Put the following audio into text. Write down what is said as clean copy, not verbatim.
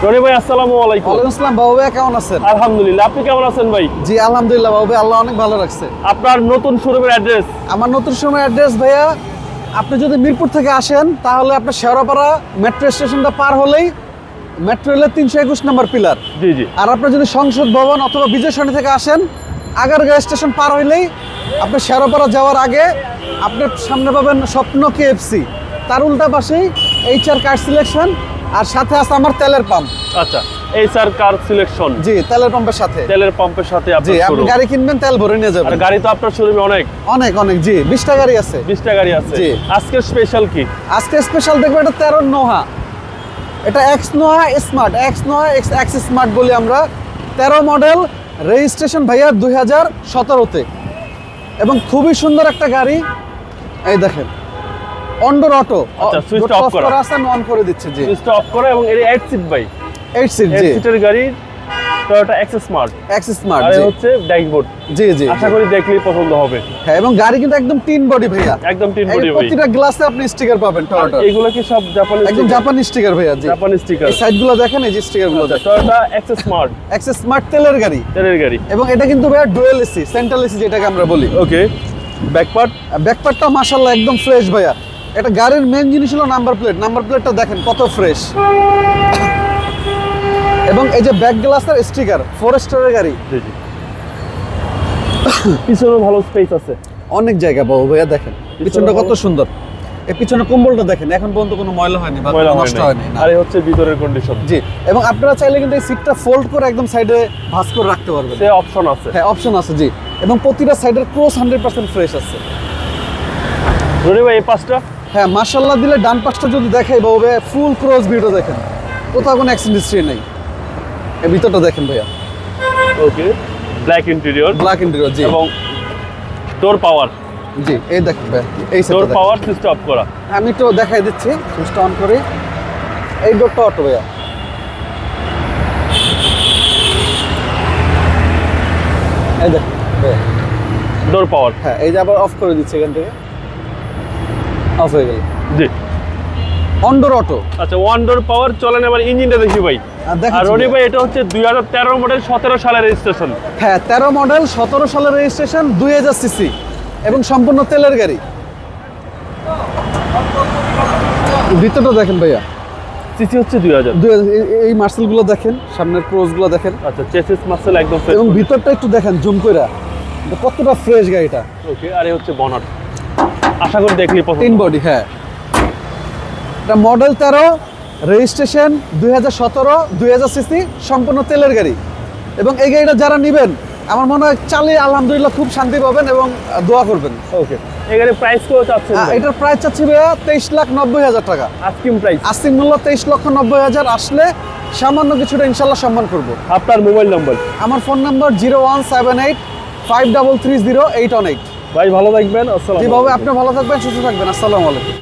রনি ভাই আসসালামু আলাইকুম। ওয়ালাইকুম আসসালাম বাবু ভাই, কেমন আছেন? আলহামদুলিল্লাহ, আপনি কেমন আছেন ভাই? জি আলহামদুলিল্লাহ বাবু ভাই, আল্লাহ অনেক ভালো রাখছে। আপনার নতুন শোরুমের অ্যাড্রেস? আমার নতুন সময় অ্যাড্রেস ভাইয়া, আপনি যদি মিরপুর থেকে আসেন তাহলে আপনার শেওড়াপাড়া মেট্রো স্টেশনটা পার হলেই মেট্রো রেলের 321 নম্বর পিলার। জি জি। আর আপনি যদি সংসদ ভবন অথবা বিজয় সরণি থেকে আসেন, আগারগাঁও স্টেশন পার হইলেই আপনি শেওড়াপাড়া যাওয়ার আগে আপনার সামনে পাবেন স্বপ্ন কেএফসি, তার উল্টা পাশেই HR কার সিলেকশন, আর সাথে আছে আমার তেলের পাম্প। আচ্ছা, এই স্যার কার সিলেকশন? জি, তেলের পাম্পের সাথে। তেলের পাম্পের সাথে জি, আপনার আপনি শোরুম। গাড়ি কিনবেন তেল ভরে নিয়ে আর যাবেন। গাড়ি তো আপনার শোরুমে অনেক অনেক অনেক, জি 20টা গাড়ি আছে। 20টা গাড়ি আছে। জি। আজকের স্পেশাল কি? আজকে স্পেশাল দেখবো এটা 13 নোহা, এটা x Noha smart, x Noha x smart বলি আমরা। 13 মডেল, রেজিস্ট্রেশন ভাইয়া 2017-তে, এবং খুবই সুন্দর একটা গাড়ি। এই দেখেন অন্ডোর অটো, আচ্ছা, সুইচ অফ করা আছে, আমি অন করে দিচ্ছি। জি, সুইচটা অফ করে, এবং এর 8 সিট ভাই, 8 সিট। 8 জি, সিটের গাড়ি, Toyota X smart. X smart. আর জি হচ্ছে ড্যাশবোর্ড। জি জি, আশা করি দেখলেই পছন্দ হবে। হ্যাঁ, এবং গাড়ি কিন্তু একদম টিন বডি ভাইয়া, একদম টিন বডি ভাই। প্রতিটা গ্লাসে আপনি স্টিকার পাবেন টয়োটা। এগুলো কি সব জাপানি? একদম জাপানি স্টিকার ভাইয়া। জি, জাপানি স্টিকার। এই সাইডগুলো দেখেন, এই যে স্টিকারগুলো দেখেন। Toyota X smart, X smart তেলের গাড়ি, তেলের গাড়ি। এবং এটা কিন্তু ভাইয়া ডুয়েল এসি, সেন্ট্রাল এসি যেটাকে আমরা বলি। ওকে, ব্যাকপার্ট। ব্যাকপার্টটা মাশাআল্লাহ একদম ফ্রেশ ভাইয়া। এটা গাড়ির মেন জিনিস হলো নাম্বার প্লেট, নাম্বার প্লেটটা দেখেন কত ফ্রেশ। এবং এই যে ব্যাক গ্লাসের স্টিকার, ফরেস্টারের গাড়ি। জি জি। পিছনে ভালো স্পেস আছে, অনেক জায়গা বাবু ভাইয়া, দেখেন পিছনটা কত সুন্দর। এই পিছনে কম্বলটা দেখেন, এখন পর্যন্ত কোনো ময়লা হয়নি বা ময়লা নষ্ট হয়নি। না। আর এই হচ্ছে ভিতরের কন্ডিশন। জি, এবং আপনারা চাইলে কিন্তু এই সিটটা ফোল্ড করে একদম সাইডে ভাঁজ করে রাখতে পারবেন। সে অপশন আছে। হ্যাঁ, অপশন আছে। জি, এবং প্রতিটা সাইডের ক্রস 100% ফ্রেশ আছে। রনি ভাই, এই পাঁচটা? হ্যাঁ, মাশাআল্লাহ দিলে ডান পাশটা যদি দেখাই বাবু ভাইয়া, ফুল ক্রস ভিউটা দেখেন, কোথাও কোনো অ্যাক্সিডেন্ট হিস্ট্রি নেই। এই ভিতরটা দেখেন ভাইয়া, ওকে, ব্ল্যাক ইন্টেরিয়র, ব্ল্যাক ইন্টেরিয়র। জি, এবং ডোর পাওয়ার। জি এই দেখেন ভাইয়া, এই ডোর সেটটা পাওয়ার সুইচ অফ করা। আমি তো দেখাই দিচ্ছি, সুইচটা অন করি। এই ডোরটা অটো ভাইয়া, এই দেখেন ভাইয়া। ডোর পাওয়ার। হ্যাঁ, এই যে আবার অফ করে দিচ্ছি, এখান থেকে অফ হয়ে গেল। জি। On door auto. আচ্ছা, ওয়ান ডোর পাওয়ার। চলেন এবার ইঞ্জিনটা দেখি ভাই। আর রনি ভাই, এটা হচ্ছে 2013 মডেল, 17 সালের রেজিস্ট্রেশন। হ্যাঁ, 13 মডেল, 17 সালের রেজিস্ট্রেশন, 2000 সিসি, এবং সম্পূর্ণ তেলের গাড়ি। ভিতরটা দেখেন ভাইয়া, সিসি হচ্ছে 2000। এই মার্সেলগুলো দেখেন, সামনের ক্রোজগুলো দেখেন, আচ্ছা, চেসিস মাসেল একদম ফ্রেশ। এবং ভিতরটা একটু দেখেন জুম কইরা, কতটা ফ্রেশ গাড়িটা। ওকে, আর এই হচ্ছে বনাট। আশা করি দেখলেই পছন্দ। তিন বডি। হ্যাঁ, এটা মডেল 13, রেজিস্ট্রেশন 2017, 2000 সিসি, সম্পূর্ণ তেলের গাড়ি। এবং এই গাড়িটা যারা নেবেন, আমার মনে হয় চালিয়ে আলহামদুলিল্লাহ খুব শান্তি পাবেন এবং দোয়া করবেন। ওকে, এই গাড়ির প্রাইস কত চাচ্ছেন ভাই? এটার প্রাইস চাচ্ছি ভাইয়া 23,90,000 টাকা। Asking price. আস্কিং মূল্য 23,90,000। আসলে সামান্য কিছুটা ইনশাল্লাহ সম্মান করব। আপনার মোবাইল নাম্বার? আমার ফোন নাম্বার 01785330818। ভাই ভালো থাকবেন। আসসালামু জি আলাইকুম। বাবু, আপনি ভালো থাকবেন, সুস্থ থাকবেন। আসসালামু আলাইকুম।